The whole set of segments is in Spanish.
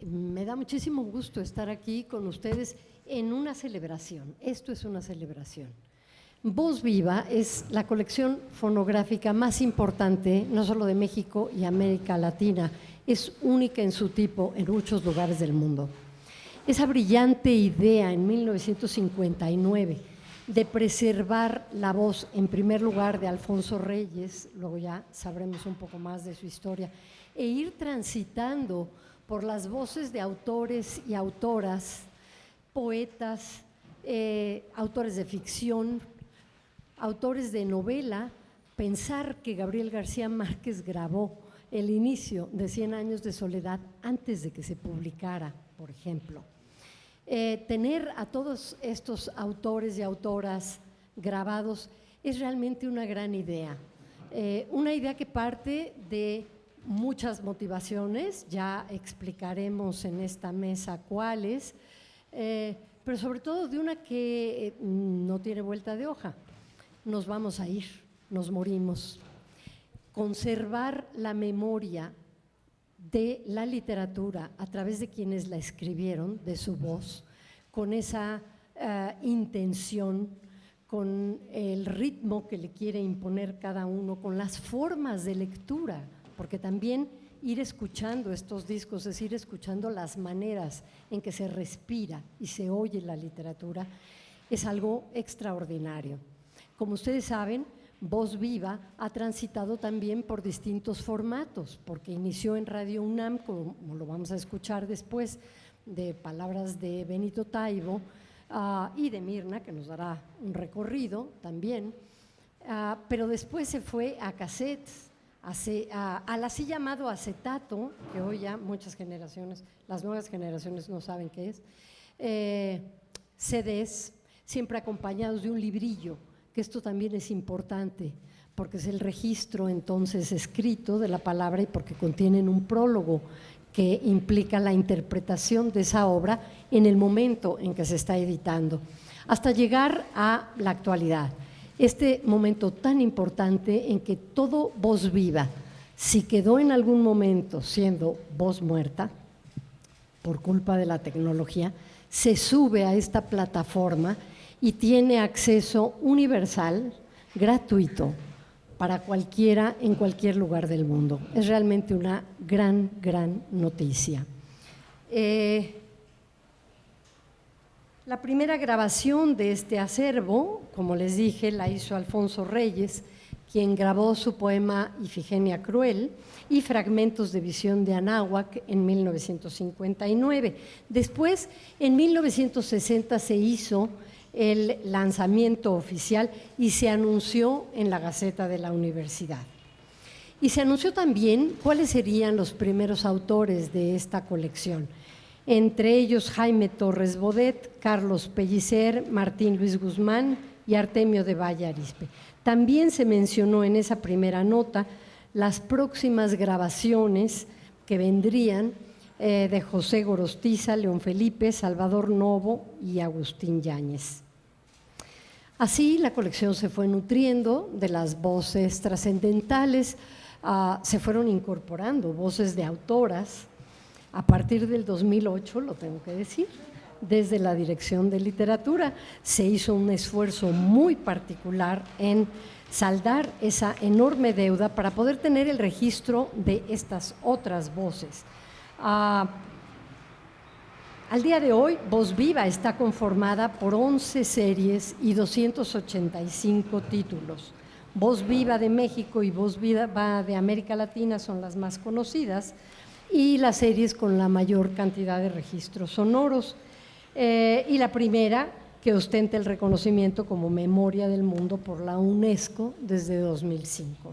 Me da muchísimo gusto estar aquí con ustedes en una celebración. Esto es una celebración. Voz Viva es la colección fonográfica más importante, no solo de México y América Latina, es única en su tipo en muchos lugares del mundo. Esa brillante idea en 1959 de preservar la voz, en primer lugar de Alfonso Reyes, luego ya sabremos un poco más de su historia, e ir transitando por las voces de autores y autoras, poetas, autores de ficción, autores de novela, pensar que Gabriel García Márquez grabó el inicio de 100 años de soledad antes de que se publicara, por ejemplo. Tener a todos estos autores y autoras grabados es realmente una gran idea. Una idea que parte de muchas motivaciones, ya explicaremos en esta mesa cuáles, pero sobre todo de una que no tiene vuelta de hoja. Nos vamos a ir, nos morimos. Conservar la memoria de la literatura a través de quienes la escribieron, de su voz, con esa intención, con el ritmo que le quiere imponer cada uno, con las formas de lectura, porque también ir escuchando estos discos es ir escuchando las maneras en que se respira y se oye la literatura, es algo extraordinario. Como ustedes saben, Voz Viva ha transitado también por distintos formatos, porque inició en Radio UNAM, como lo vamos a escuchar después, de palabras de Benito Taibo y de Mirna, que nos dará un recorrido también, pero después se fue a cassettes, al así llamado acetato, que hoy ya muchas generaciones, las nuevas generaciones no saben qué es, CDs, siempre acompañados de un librillo, que esto también es importante, porque es el registro entonces escrito de la palabra y porque contienen un prólogo que implica la interpretación de esa obra en el momento en que se está editando, hasta llegar a la actualidad. Este momento tan importante en que todo voz viva, si quedó en algún momento siendo voz muerta, por culpa de la tecnología, se sube a esta plataforma y tiene acceso universal, gratuito, para cualquiera en cualquier lugar del mundo. Es realmente una gran, gran noticia. La primera grabación de este acervo, como les dije, la hizo Alfonso Reyes, quien grabó su poema Ifigenia Cruel y fragmentos de Visión de Anáhuac en 1959. Después, en 1960 se hizo el lanzamiento oficial y se anunció en la Gaceta de la Universidad. Y se anunció también cuáles serían los primeros autores de esta colección, entre ellos Jaime Torres Bodet, Carlos Pellicer, Martín Luis Guzmán y Artemio de Valle Arizpe. También se mencionó en esa primera nota las próximas grabaciones que vendrían de José Gorostiza, León Felipe, Salvador Novo y Agustín Yáñez. Así la colección se fue nutriendo de las voces trascendentales, se fueron incorporando voces de autoras a partir del 2008, lo tengo que decir, desde la Dirección de Literatura se hizo un esfuerzo muy particular en saldar esa enorme deuda para poder tener el registro de estas otras voces. Al día de hoy, Voz Viva está conformada por 11 series y 285 títulos. Voz Viva de México y Voz Viva de América Latina son las más conocidas y las series con la mayor cantidad de registros sonoros. Y la primera que ostenta el reconocimiento como Memoria del Mundo por la UNESCO desde 2005.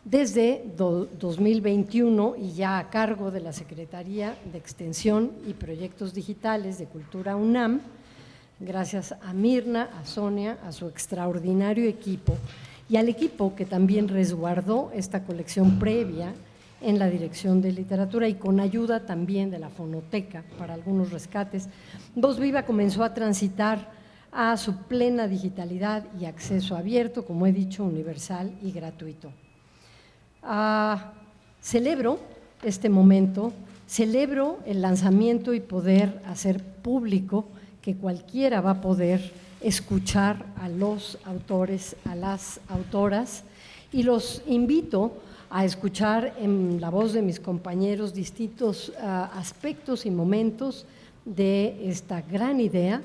Desde 2021 y ya a cargo de la Secretaría de Extensión y Proyectos Digitales de Cultura UNAM, gracias a Mirna, a Sonia, a su extraordinario equipo y al equipo que también resguardó esta colección previa en la Dirección de Literatura y con ayuda también de la Fonoteca para algunos rescates, Voz Viva comenzó a transitar a su plena digitalidad y acceso abierto, como he dicho, universal y gratuito. Celebro este momento Celebro el lanzamiento y poder hacer público que cualquiera va a poder escuchar a los autores, a las autoras, y los invito a escuchar en la voz de mis compañeros distintos aspectos y momentos de esta gran idea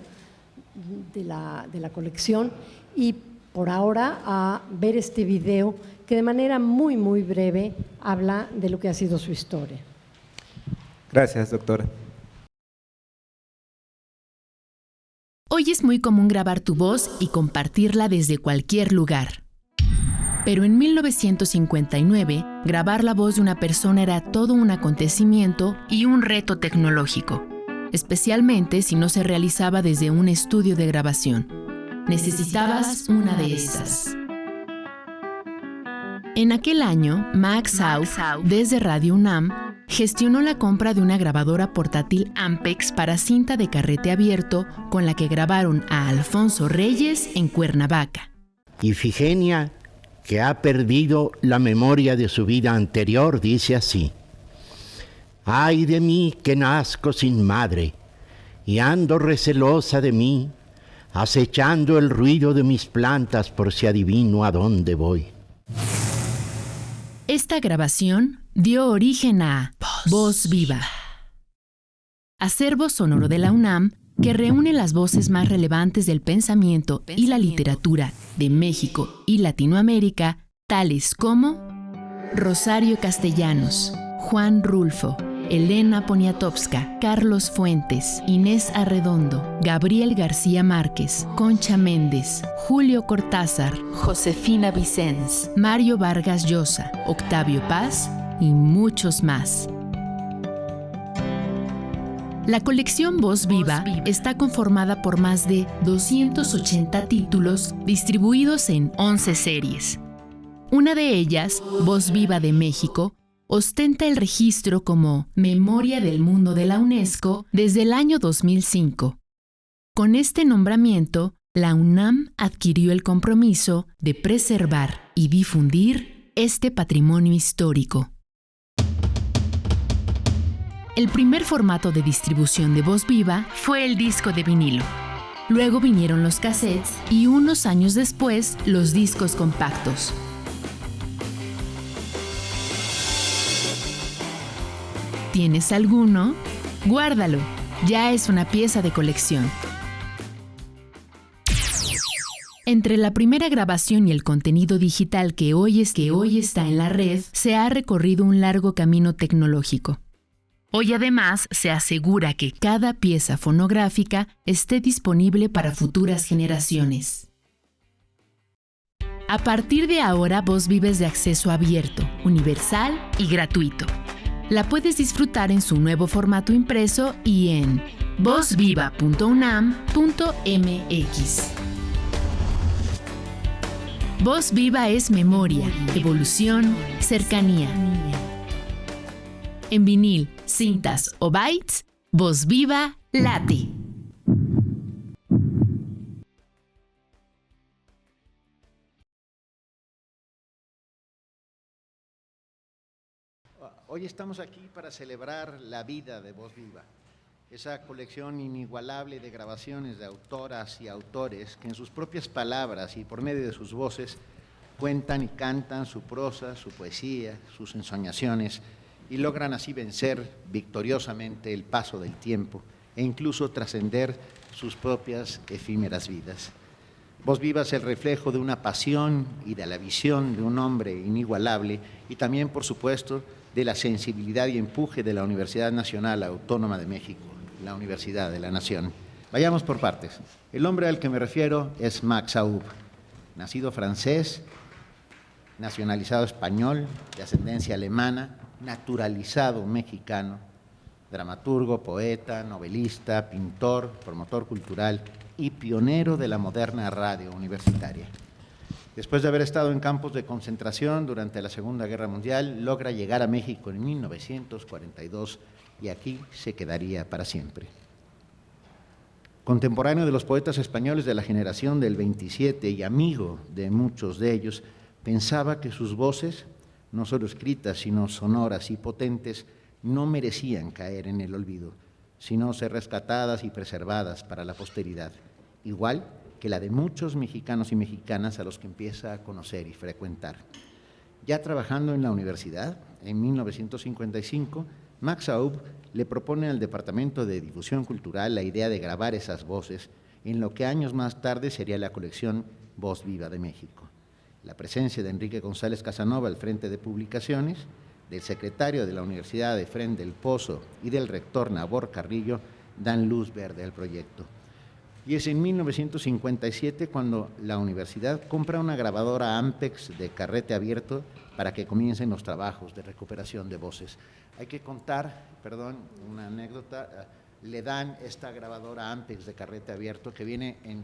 de la colección, y por ahora a ver este video que de manera muy, muy breve habla de lo que ha sido su historia. Gracias, doctora. Hoy es muy común grabar tu voz y compartirla desde cualquier lugar. Pero en 1959, grabar la voz de una persona era todo un acontecimiento y un reto tecnológico, especialmente si no se realizaba desde un estudio de grabación. Necesitabas una de estas. En aquel año, Max Aub, desde Radio UNAM, gestionó la compra de una grabadora portátil Ampex para cinta de carrete abierto con la que grabaron a Alfonso Reyes en Cuernavaca. Ifigenia, que ha perdido la memoria de su vida anterior, dice así: «Ay de mí que nazco sin madre, y ando recelosa de mí, acechando el ruido de mis plantas por si adivino a dónde voy». Esta grabación dio origen a Voz Viva, acervo sonoro de la UNAM que reúne las voces más relevantes del pensamiento y la literatura de México y Latinoamérica, tales como Rosario Castellanos, Juan Rulfo, Elena Poniatowska, Carlos Fuentes, Inés Arredondo, Gabriel García Márquez, Concha Méndez, Julio Cortázar, Josefina Vicens, Mario Vargas Llosa, Octavio Paz y muchos más. La colección Voz Viva está conformada por más de 280 títulos distribuidos en 11 series. Una de ellas, Voz Viva de México, ostenta el registro como Memoria del Mundo de la UNESCO desde el año 2005. Con este nombramiento, la UNAM adquirió el compromiso de preservar y difundir este patrimonio histórico. El primer formato de distribución de Voz Viva fue el disco de vinilo. Luego vinieron los cassettes y unos años después los discos compactos. ¿Tienes alguno? Guárdalo, ya es una pieza de colección. Entre la primera grabación y el contenido digital que hoy está en la red, se ha recorrido un largo camino tecnológico. Hoy además se asegura que cada pieza fonográfica esté disponible para futuras generaciones. A partir de ahora, Voz Viva es de acceso abierto, universal y gratuito. La puedes disfrutar en su nuevo formato impreso y en vozviva.unam.mx. Voz Viva es memoria, evolución, cercanía. En vinil, cintas o bytes, Voz Viva late. Hoy estamos aquí para celebrar la vida de Voz Viva, esa colección inigualable de grabaciones de autoras y autores que en sus propias palabras y por medio de sus voces cuentan y cantan su prosa, su poesía, sus ensoñaciones y logran así vencer victoriosamente el paso del tiempo e incluso trascender sus propias efímeras vidas. Voz Viva es el reflejo de una pasión y de la visión de un hombre inigualable y también, por supuesto, de la sensibilidad y empuje de la Universidad Nacional Autónoma de México, la Universidad de la Nación. Vayamos por partes. El hombre al que me refiero es Max Aub, nacido francés, nacionalizado español, de ascendencia alemana, naturalizado mexicano, dramaturgo, poeta, novelista, pintor, promotor cultural y pionero de la moderna radio universitaria. Después de haber estado en campos de concentración durante la Segunda Guerra Mundial, logra llegar a México en 1942 y aquí se quedaría para siempre. Contemporáneo de los poetas españoles de la generación del 27 y amigo de muchos de ellos, pensaba que sus voces, no solo escritas, sino sonoras y potentes, no merecían caer en el olvido, sino ser rescatadas y preservadas para la posteridad, igual que la de muchos mexicanos y mexicanas a los que empieza a conocer y frecuentar. Ya trabajando en la universidad, en 1955, Max Aub le propone al Departamento de Difusión Cultural la idea de grabar esas voces en lo que años más tarde sería la colección Voz Viva de México. La presencia de Enrique González Casanova al frente de publicaciones, del secretario de la Universidad Efrén del Pozo y del rector Nabor Carrillo dan luz verde al proyecto. Y es en 1957 cuando la universidad compra una grabadora Ampex de carrete abierto para que comiencen los trabajos de recuperación de voces. Hay que contar, perdón, una anécdota, le dan esta grabadora Ampex de carrete abierto que viene en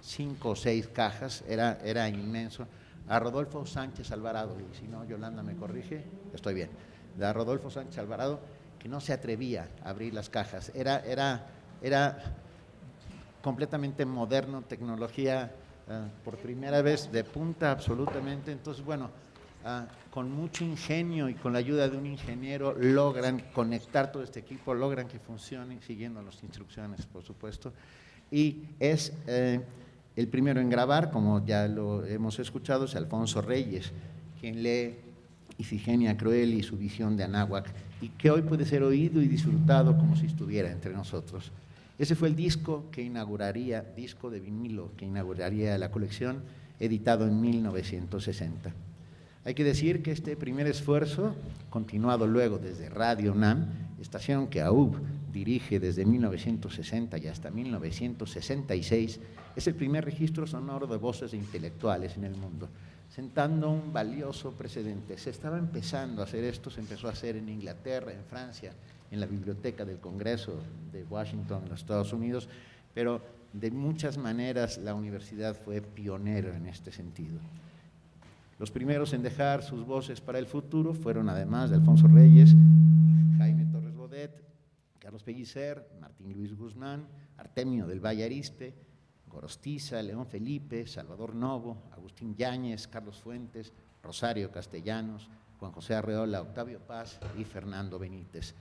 5 o 6 cajas, era inmenso, a Rodolfo Sánchez Alvarado, y si no, Yolanda me corrige, estoy bien, a Rodolfo Sánchez Alvarado, que no se atrevía a abrir las cajas, era completamente moderno, tecnología por primera vez de punta absolutamente. Entonces, bueno, con mucho ingenio y con la ayuda de un ingeniero logran conectar todo este equipo, logran que funcione siguiendo las instrucciones, por supuesto. Y es el primero en grabar, como ya lo hemos escuchado, es Alfonso Reyes, quien lee Ifigenia Cruel y su visión de Anáhuac, y que hoy puede ser oído y disfrutado como si estuviera entre nosotros. Ese fue el disco de vinilo que inauguraría la colección, editado en 1960. Hay que decir que este primer esfuerzo, continuado luego desde Radio UNAM, estación que Aub dirige desde 1960 y hasta 1966, es el primer registro sonoro de voces de intelectuales en el mundo, sentando un valioso precedente. Se estaba empezando a hacer esto, se empezó a hacer en Inglaterra, en Francia, en la Biblioteca del Congreso de Washington, en los Estados Unidos, pero de muchas maneras la universidad fue pionero en este sentido. Los primeros en dejar sus voces para el futuro fueron, además de Alfonso Reyes, Jaime Torres Bodet, Carlos Pellicer, Martín Luis Guzmán, Artemio del Valle Arizpe, Gorostiza, León Felipe, Salvador Novo, Agustín Yáñez, Carlos Fuentes, Rosario Castellanos, Juan José Arreola, Octavio Paz y Fernando Benítez.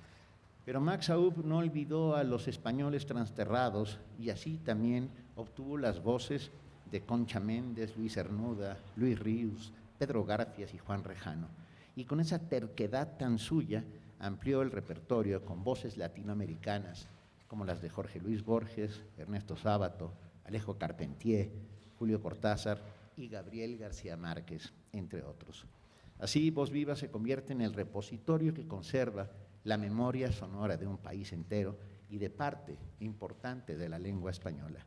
Pero Max Aub no olvidó a los españoles transterrados y así también obtuvo las voces de Concha Méndez, Luis Cernuda, Luis Ríos, Pedro Garfias y Juan Rejano. Y con esa terquedad tan suya amplió el repertorio con voces latinoamericanas como las de Jorge Luis Borges, Ernesto Sábato, Alejo Carpentier, Julio Cortázar y Gabriel García Márquez, entre otros. Así, Voz Viva se convierte en el repositorio que conserva la memoria sonora de un país entero y de parte importante de la lengua española.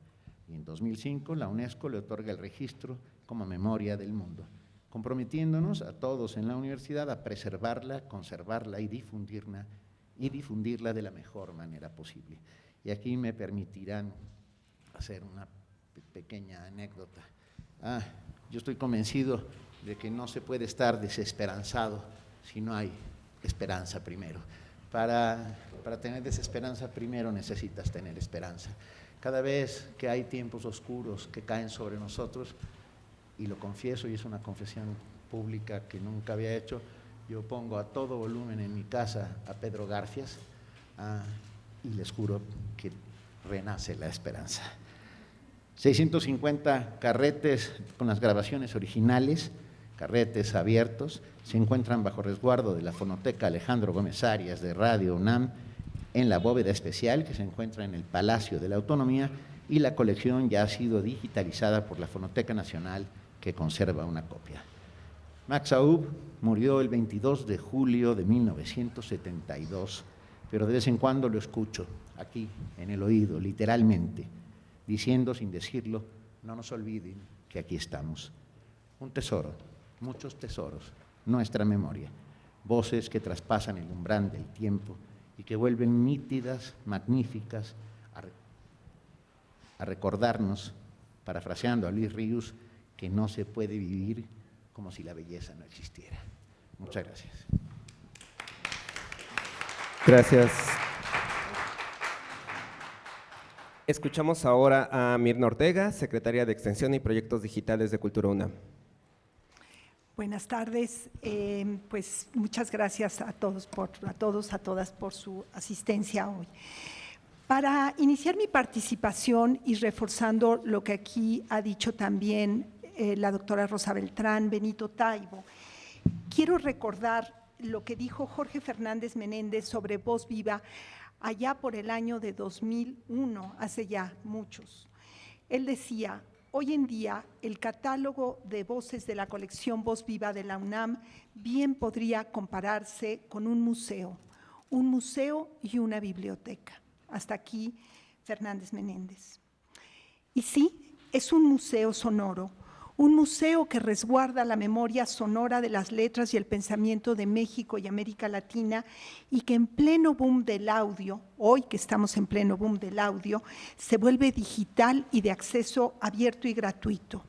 Y en 2005 la UNESCO le otorga el registro como memoria del mundo, comprometiéndonos a todos en la universidad a preservarla, conservarla y difundirla de la mejor manera posible. Y aquí me permitirán hacer una pequeña anécdota. Yo estoy convencido de que no se puede estar desesperanzado si no hay esperanza primero. Para tener desesperanza primero necesitas tener esperanza. Cada vez que hay tiempos oscuros que caen sobre nosotros, y lo confieso, y es una confesión pública que nunca había hecho, yo pongo a todo volumen en mi casa a Pedro Garfias y les juro que renace la esperanza. 650 carretes con las grabaciones originales, carretes abiertos, se encuentran bajo resguardo de la Fonoteca Alejandro Gómez Arias de Radio UNAM en la bóveda especial que se encuentra en el Palacio de la Autonomía, y la colección ya ha sido digitalizada por la Fonoteca Nacional, que conserva una copia. Max Aub murió el 22 de julio de 1972, pero de vez en cuando lo escucho aquí en el oído, literalmente, diciendo sin decirlo: no nos olviden que aquí estamos. Un tesoro, muchos tesoros, nuestra memoria, voces que traspasan el umbral del tiempo y que vuelven nítidas, magníficas, a recordarnos, parafraseando a Luis Ríos, que no se puede vivir como si la belleza no existiera. Muchas gracias. Gracias. Escuchamos ahora a Mirna Ortega, secretaria de Extensión y Proyectos Digitales de Cultura UNAM. Buenas tardes. Pues muchas gracias a todas por su asistencia hoy. Para iniciar mi participación y reforzando lo que aquí ha dicho también la doctora Rosa Beltrán, Benito Taibo, quiero recordar lo que dijo Jorge Fernández Menéndez sobre Voz Viva allá por el año de 2001, hace ya muchos. Él decía: hoy en día, el catálogo de voces de la colección Voz Viva de la UNAM bien podría compararse con un museo y una biblioteca. Hasta aquí, Fernández Menéndez. Y sí, es un museo sonoro, un museo que resguarda la memoria sonora de las letras y el pensamiento de México y América Latina, y que en pleno boom del audio, hoy que estamos en pleno boom del audio, se vuelve digital y de acceso abierto y gratuito.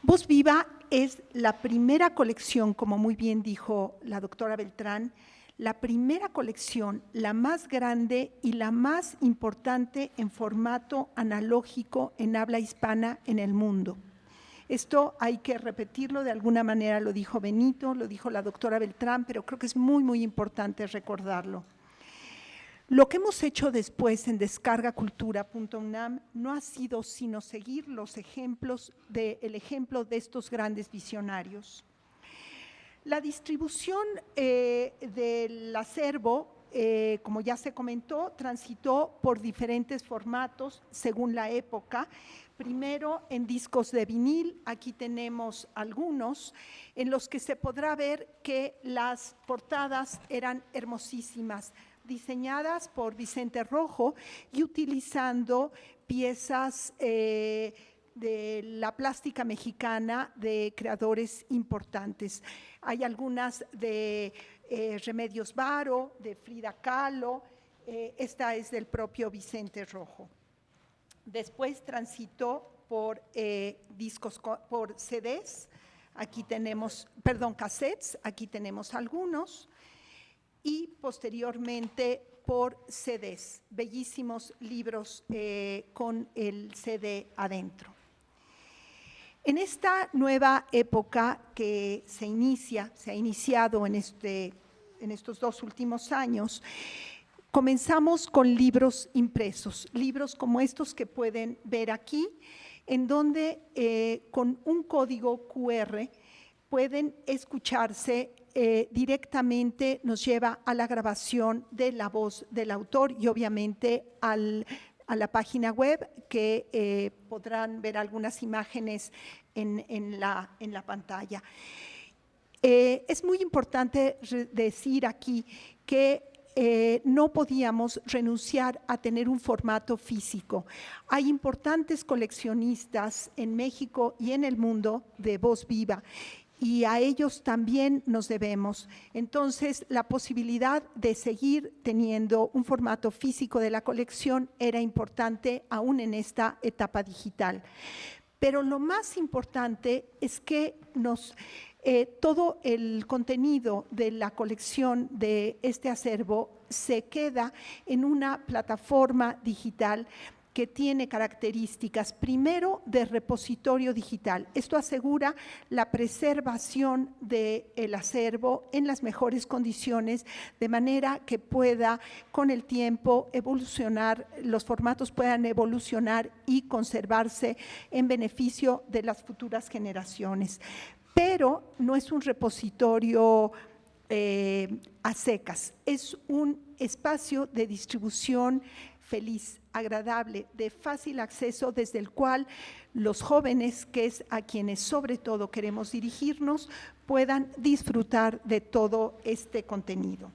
Voz Viva es la primera colección, como muy bien dijo la doctora Beltrán, la primera colección, la más grande y la más importante en formato analógico en habla hispana en el mundo. Esto hay que repetirlo, de alguna manera lo dijo Benito, lo dijo la doctora Beltrán, pero creo que es muy, muy importante recordarlo. Lo que hemos hecho después en descargacultura.unam no ha sido sino seguir el ejemplo de estos grandes visionarios. La distribución del acervo, como ya se comentó, transitó por diferentes formatos según la época. Primero en discos de vinil, aquí tenemos algunos, en los que se podrá ver que las portadas eran hermosísimas, diseñadas por Vicente Rojo y utilizando piezas de la plástica mexicana de creadores importantes. Hay algunas de Remedios Varo, de Frida Kahlo, esta es del propio Vicente Rojo. Después transitó por por CDs, aquí tenemos, cassettes, aquí tenemos algunos, y posteriormente por CDs, bellísimos libros con el CD adentro. En esta nueva época que se ha iniciado en estos 2 últimos años, comenzamos con libros impresos, libros como estos que pueden ver aquí, en donde con un código QR pueden escucharse directamente, nos lleva a la grabación de la voz del autor y obviamente a la página web, que podrán ver algunas imágenes en la pantalla. Es muy importante decir aquí que no podíamos renunciar a tener un formato físico. Hay importantes coleccionistas en México y en el mundo de Voz Viva, y a ellos también nos debemos. Entonces, la posibilidad de seguir teniendo un formato físico de la colección era importante aún en esta etapa digital. Pero lo más importante es que todo el contenido de la colección de este acervo se queda en una plataforma digital que tiene características, primero, de repositorio digital. Esto asegura la preservación del acervo en las mejores condiciones, de manera que pueda, con el tiempo, evolucionar, los formatos puedan evolucionar y conservarse en beneficio de las futuras generaciones. Pero no es un repositorio a secas, es un espacio de distribución feliz, agradable, de fácil acceso, desde el cual los jóvenes, que es a quienes sobre todo queremos dirigirnos, puedan disfrutar de todo este contenido.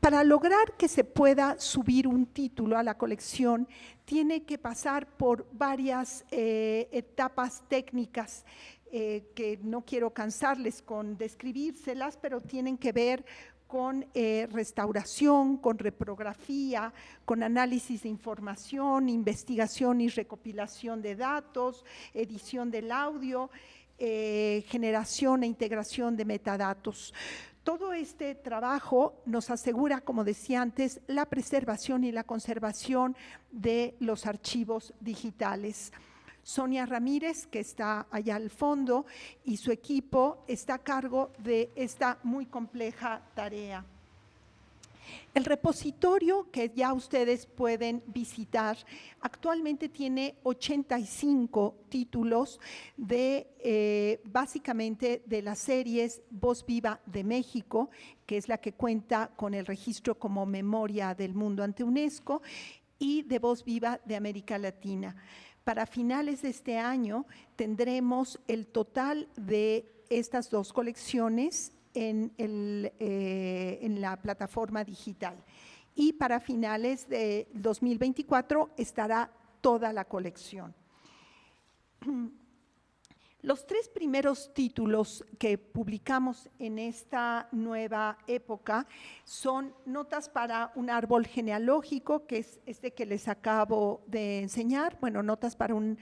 Para lograr que se pueda subir un título a la colección, tiene que pasar por varias etapas técnicas que no quiero cansarles con describírselas, pero tienen que ver con restauración, con reprografía, con análisis de información, investigación y recopilación de datos, edición del audio, generación e integración de metadatos. Todo este trabajo nos asegura, como decía antes, la preservación y la conservación de los archivos digitales. Sonia Ramírez, que está allá al fondo, y su equipo está a cargo de esta muy compleja tarea. El repositorio que ya ustedes pueden visitar actualmente tiene 85 títulos de básicamente de las series Voz Viva de México, que es la que cuenta con el registro como Memoria del Mundo ante UNESCO, y de Voz Viva de América Latina. Para finales de este año tendremos el total de estas dos colecciones en la plataforma digital. Y para finales de 2024 estará toda la colección. Los 3 primeros títulos que publicamos en esta nueva época son Notas para un árbol genealógico, que es este que les acabo de enseñar, bueno, Notas para un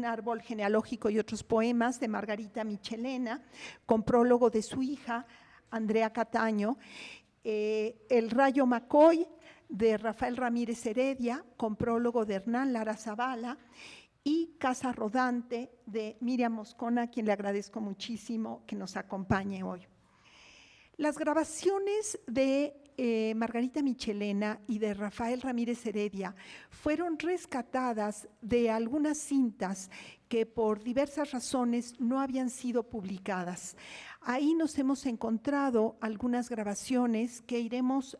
árbol genealógico y otros poemas de Margarita Michelena, con prólogo de su hija, Andrea Cataño, El Rayo Macoy, de Rafael Ramírez Heredia, con prólogo de Hernán Lara Zavala, y Casa Rodante de Miriam Moscona, a quien le agradezco muchísimo que nos acompañe hoy. Las grabaciones de Margarita Michelena y de Rafael Ramírez Heredia fueron rescatadas de algunas cintas que por diversas razones no habían sido publicadas. Ahí nos hemos encontrado algunas grabaciones que iremos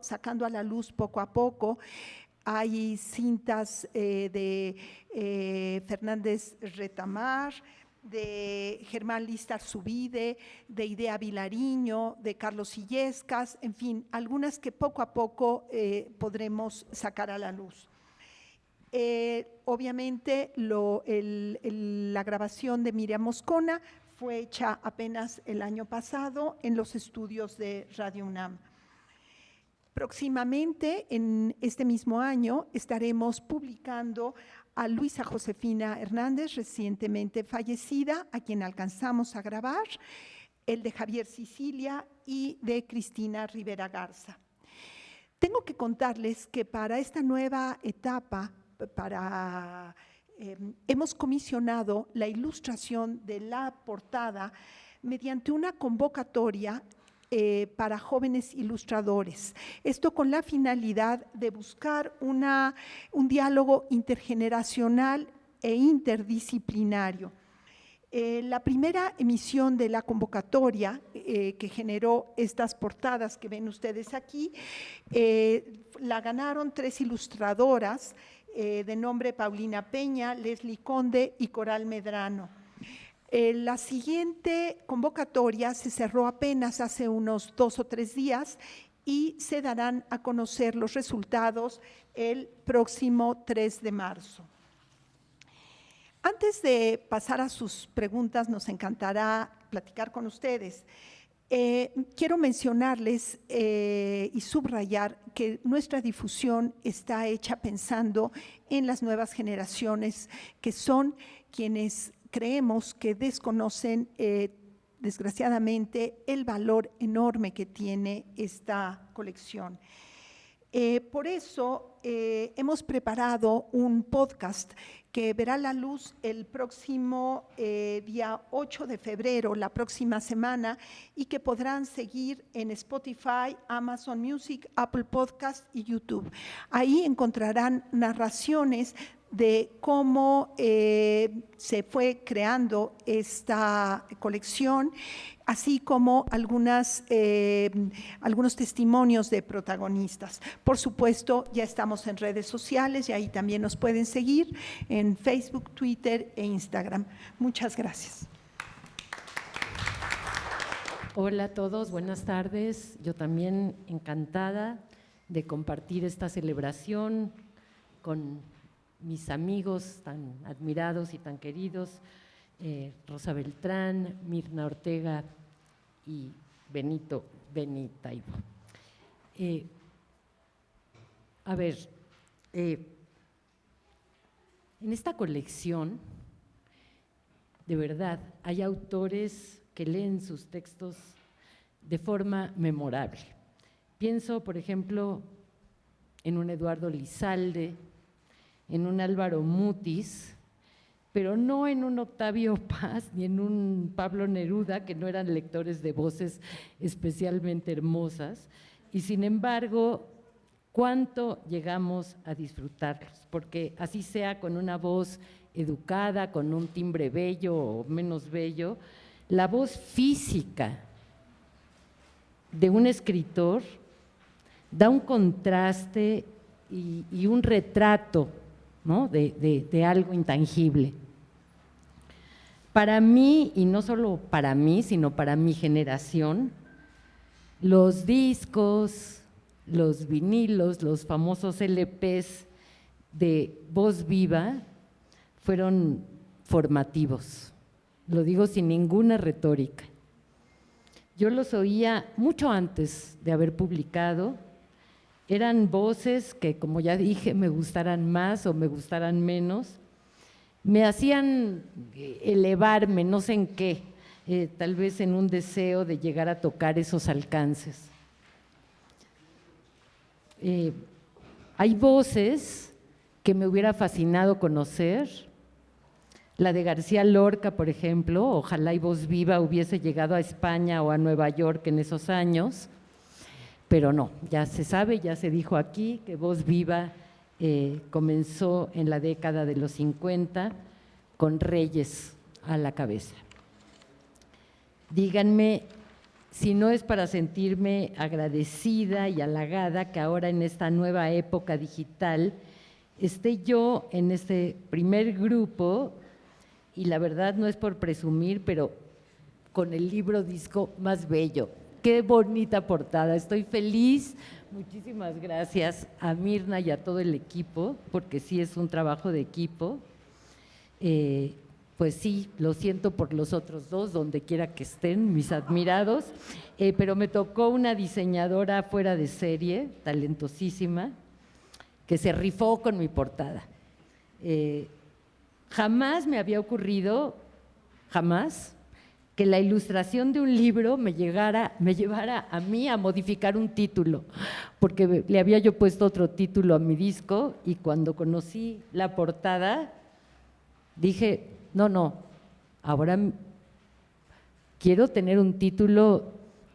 sacando a la luz poco a poco. Hay cintas de Fernández Retamar, de Germán Listar Zubide, de Idea Vilariño, de Carlos Illescas, en fin, algunas que poco a poco podremos sacar a la luz. Obviamente la grabación de Miriam Moscona fue hecha apenas el año pasado en los estudios de Radio UNAM. Próximamente, en este mismo año, estaremos publicando a Luisa Josefina Hernández, recientemente fallecida, a quien alcanzamos a grabar, el de Javier Sicilia y de Cristina Rivera Garza. Tengo que contarles que para esta nueva etapa, hemos comisionado la ilustración de la portada mediante una convocatoria para jóvenes ilustradores. Esto con la finalidad de buscar un diálogo intergeneracional e interdisciplinario. La primera emisión de la convocatoria que generó estas portadas que ven ustedes aquí, la ganaron 3 ilustradoras de nombre Paulina Peña, Leslie Conde y Coral Medrano. La siguiente convocatoria se cerró apenas hace unos 2 o 3 días y se darán a conocer los resultados el próximo 3 de marzo. Antes de pasar a sus preguntas, nos encantará platicar con ustedes. Quiero mencionarles y subrayar que nuestra difusión está hecha pensando en las nuevas generaciones, que son quienes creemos que desconocen, desgraciadamente, el valor enorme que tiene esta colección. Por eso hemos preparado un podcast que verá la luz el próximo día 8 de febrero, la próxima semana, y que podrán seguir en Spotify, Amazon Music, Apple Podcast y YouTube. Ahí encontrarán narraciones de cómo se fue creando esta colección, así como algunos testimonios de protagonistas. Por supuesto, ya estamos en redes sociales y ahí también nos pueden seguir en Facebook, Twitter e Instagram. Muchas gracias. Hola a todos, buenas tardes. Yo también encantada de compartir esta celebración con mis amigos tan admirados y tan queridos, Rosa Beltrán, Mirna Ortega y Benito Taibo. En esta colección, de verdad, hay autores que leen sus textos de forma memorable. Pienso, por ejemplo, en un Eduardo Lizalde, en un Álvaro Mutis, pero no en un Octavio Paz ni en un Pablo Neruda, que no eran lectores de voces especialmente hermosas, y sin embargo, cuánto llegamos a disfrutarlos, porque así sea con una voz educada, con un timbre bello o menos bello, la voz física de un escritor da un contraste y un retrato, ¿no?, de algo intangible. Para mí, y no solo para mí, sino para mi generación, los discos, los vinilos, los famosos LPs de Voz Viva fueron formativos, lo digo sin ninguna retórica. Yo los oía mucho antes de haber publicado, eran voces que, como ya dije, me gustaran más o me gustaran menos, me hacían elevarme, no sé en qué, tal vez en un deseo de llegar a tocar esos alcances. Hay voces que me hubiera fascinado conocer, la de García Lorca, por ejemplo, ojalá y Voz Viva hubiese llegado a España o a Nueva York en esos años, pero no, ya se sabe, ya se dijo aquí que Voz Viva comenzó en la década de los 50 con Reyes a la cabeza. Díganme si no es para sentirme agradecida y halagada que ahora en esta nueva época digital esté yo en este primer grupo, y la verdad no es por presumir, pero con el libro disco más bello. Qué bonita portada, estoy feliz. Muchísimas gracias a Mirna y a todo el equipo, porque sí es un trabajo de equipo. Pues sí, lo siento por los otros dos, donde quiera que estén, mis admirados, pero me tocó una diseñadora fuera de serie, talentosísima, que se rifó con mi portada. Jamás me había ocurrido, jamás, que la ilustración de un libro me llevara a mí a modificar un título, porque le había yo puesto otro título a mi disco y cuando conocí la portada dije, no, ahora quiero tener un título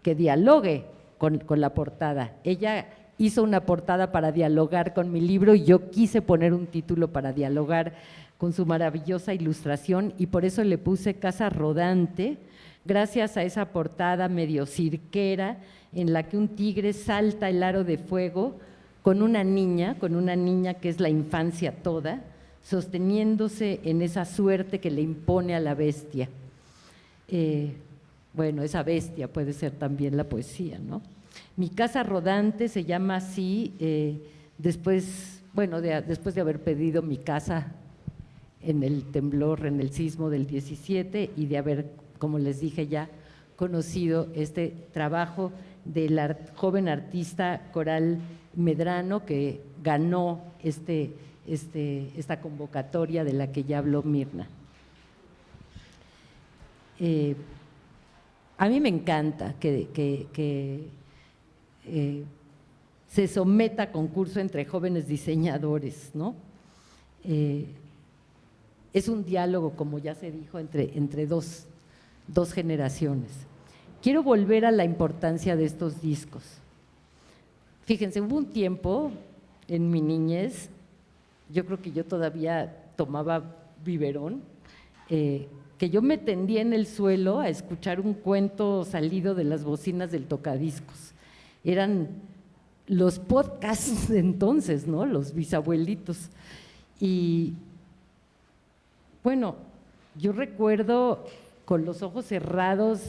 que dialogue con la portada. Ella hizo una portada para dialogar con mi libro y yo quise poner un título para dialogar con su maravillosa ilustración y por eso le puse Casa Rodante, gracias a esa portada medio cirquera en la que un tigre salta el aro de fuego con una niña que es la infancia toda, sosteniéndose en esa suerte que le impone a la bestia. Bueno, esa bestia puede ser también la poesía, ¿no? Mi Casa Rodante se llama así después de haber pedido mi casa en el temblor, en el sismo del 17 y de haber, como les dije ya, conocido este trabajo del joven artista Coral Medrano que ganó esta convocatoria de la que ya habló Mirna. A mí me encanta que se someta a concurso entre jóvenes diseñadores, ¿no? Es un diálogo, como ya se dijo, entre dos generaciones. Quiero volver a la importancia de estos discos. Fíjense, hubo un tiempo en mi niñez, yo creo que yo todavía tomaba biberón, que yo me tendía en el suelo a escuchar un cuento salido de las bocinas del tocadiscos. Eran los podcasts de entonces, ¿no? Los bisabuelitos. Y bueno, yo recuerdo con los ojos cerrados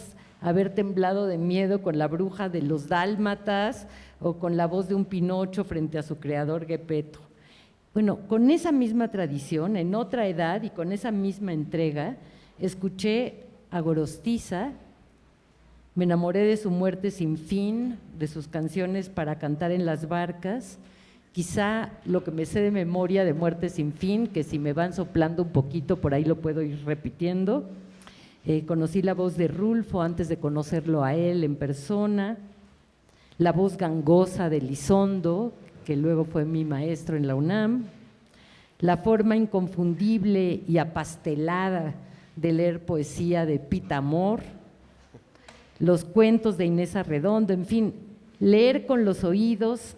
haber temblado de miedo con la bruja de los dálmatas o con la voz de un Pinocho frente a su creador Gepetto. Bueno, con esa misma tradición, en otra edad y con esa misma entrega, escuché a Gorostiza, me enamoré de su muerte sin fin, de sus canciones para cantar en las barcas, quizá lo que me sé de memoria de Muerte sin fin, que si me van soplando un poquito por ahí lo puedo ir repitiendo. Conocí la voz de Rulfo antes de conocerlo a él en persona, la voz gangosa de Lizondo, que luego fue mi maestro en la UNAM, la forma inconfundible y apastelada de leer poesía de Pita Amor, los cuentos de Inés Arredondo, en fin, leer con los oídos,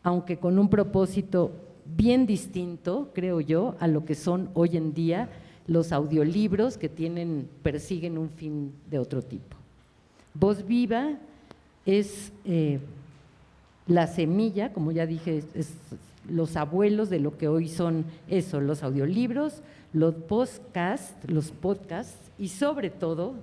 aunque con un propósito bien distinto, creo yo, a lo que son hoy en día los audiolibros que persiguen un fin de otro tipo. Voz Viva es la semilla, como ya dije, es los abuelos de lo que hoy son eso, los audiolibros, los podcasts y sobre todo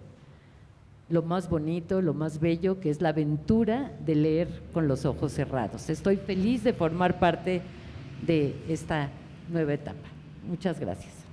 lo más bonito, lo más bello, que es la aventura de leer con los ojos cerrados. Estoy feliz de formar parte de esta nueva etapa. Muchas gracias.